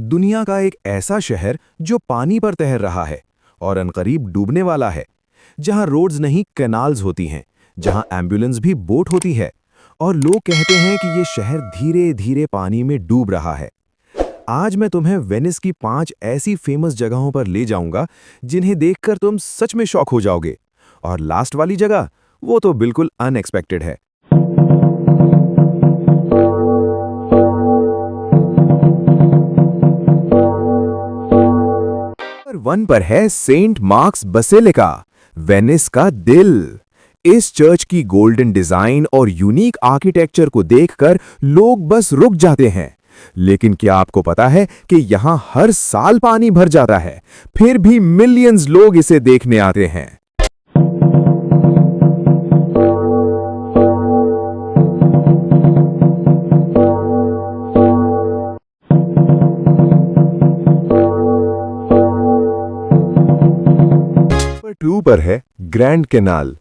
दुनिया का एक ऐसा शहर जो पानी पर तैर रहा है और अनकरीब डूबने वाला है, जहां रोड्स नहीं कैनाल्स होती हैं, जहां एम्बुलेंस भी बोट होती है और लोग कहते हैं कि ये शहर धीरे धीरे पानी में डूब रहा है। आज मैं तुम्हें वेनिस की 5 ऐसी फेमस जगहों पर ले जाऊंगा जिन्हें देखकर तुम सच में शॉक हो जाओगे। और लास्ट वाली जगह, वो तो बिल्कुल अनएक्सपेक्टेड है। नंबर 1 पर है सेंट मार्क्स बसेलिका, वेनिस का दिल। इस चर्च की गोल्डन डिजाइन और यूनिक आर्किटेक्चर को देखकर लोग बस रुक जाते हैं। लेकिन क्या आपको पता है कि यहां हर साल पानी भर जाता है, फिर भी मिलियंस लोग इसे देखने आते हैं। नंबर 2 पर है ग्रैंड कैनाल,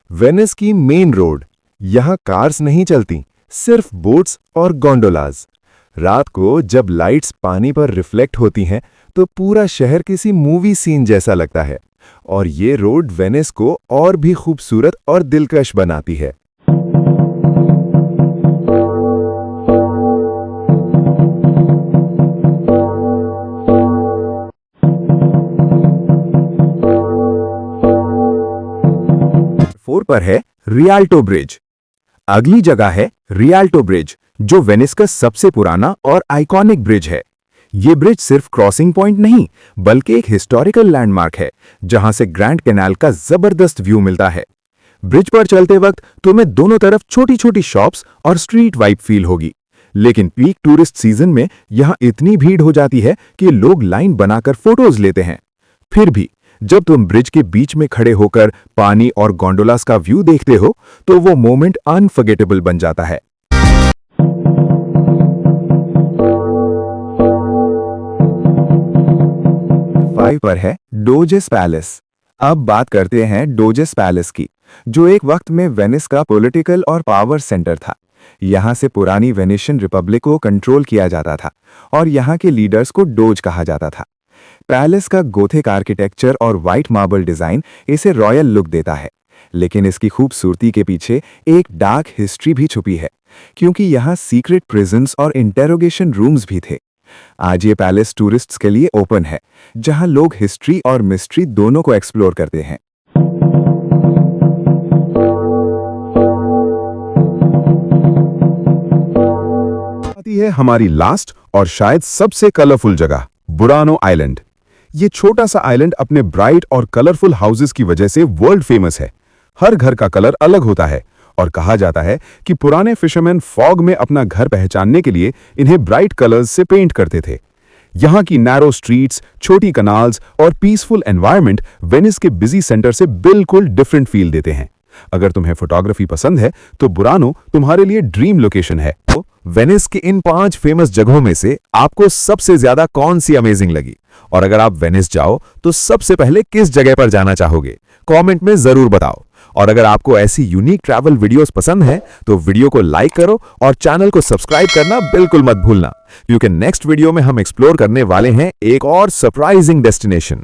वेनिस की मेन रोड। यहां कार्स नहीं चलती, सिर्फ बोट्स और गोंडोलाज। रात को जब लाइट्स पानी पर रिफ्लेक्ट होती हैं तो पूरा शहर किसी मूवी सीन जैसा लगता है, और ये रोड वेनिस को और भी खूबसूरत और दिलकश बनाती है। नंबर 4 पर है रियाल्टो ब्रिज। अगली जगह है रियाल्टो ब्रिज, जो वेनिस का सबसे पुराना और आइकॉनिक ब्रिज है। ये ब्रिज सिर्फ क्रॉसिंग पॉइंट नहीं, बल्कि एक हिस्टोरिकल लैंडमार्क है, जहां से ग्रैंड कैनाल का जबरदस्त व्यू मिलता है। ब्रिज पर चलते वक्त तुम्हें दोनों तरफ छोटी छोटी शॉप्स और स्ट्रीट वाइब फील होगी। लेकिन पीक टूरिस्ट सीजन में यहां इतनी भीड़ हो जाती है कि लोग लाइन बनाकर फोटोज लेते हैं। फिर भी जब तुम ब्रिज के बीच में खड़े होकर पानी और गोंडोलास का व्यू देखते हो तो वो मोमेंट अनफॉरगेटेबल बन जाता है। नंबर 5 पर है डोजेस पैलेस। अब बात करते हैं डोजेस पैलेस की, जो एक वक्त में वेनिस का पॉलिटिकल और पावर सेंटर था। यहां से पुरानी वेनिशियन रिपब्लिक को कंट्रोल किया जाता था और यहां के लीडर्स को डोज कहा जाता था। पैलेस का गोथिक आर्किटेक्चर और व्हाइट मार्बल डिजाइन इसे रॉयल लुक देता है, लेकिन इसकी खूबसूरती के पीछे एक डार्क हिस्ट्री भी छुपी है, क्योंकि यहाँ सीक्रेट प्रिजन्स और इंटेरोगेशन रूम्स भी थे। आज ये पैलेस टूरिस्ट्स के लिए ओपन है, जहां लोग हिस्ट्री और मिस्ट्री दोनों को एक्सप्लोर करते हैं। आती है हमारी लास्ट और शायद सबसे कलरफुल जगह, बुरानो आइलैंड। ये छोटा सा आइलैंड अपने ब्राइट और कलरफुल हाउसेस की वजह से वर्ल्ड फेमस है। हर घर का कलर अलग होता है और कहा जाता है कि पुराने फिशरमैन फॉग में अपना घर पहचानने के लिए इन्हें ब्राइट कलर्स से पेंट करते थे। यहाँ की नैरो स्ट्रीट्स, छोटी कनाल्स और पीसफुल एनवायरनमेंट वेनिस के बिजी सेंटर से बिल्कुल डिफरेंट फील देते हैं। अगर तुम्हें फोटोग्राफी पसंद है तो बुरानो तुम्हारे लिए ड्रीम लोकेशन है। तो वेनिस की इन 5 फेमस जगहों में से आपको सबसे ज्यादा कौन सी अमेजिंग लगी? और अगर आप वेनिस जाओ तो सबसे पहले किस जगह पर जाना चाहोगे? कमेंट में जरूर बताओ। और अगर आपको ऐसी यूनिक ट्रैवल वीडियोस पसंद है तो वीडियो को लाइक करो और चैनल को सब्सक्राइब करना बिल्कुल मत भूलना, क्योंकि नेक्स्ट वीडियो में हम एक्सप्लोर करने वाले हैं एक और सरप्राइजिंग डेस्टिनेशन।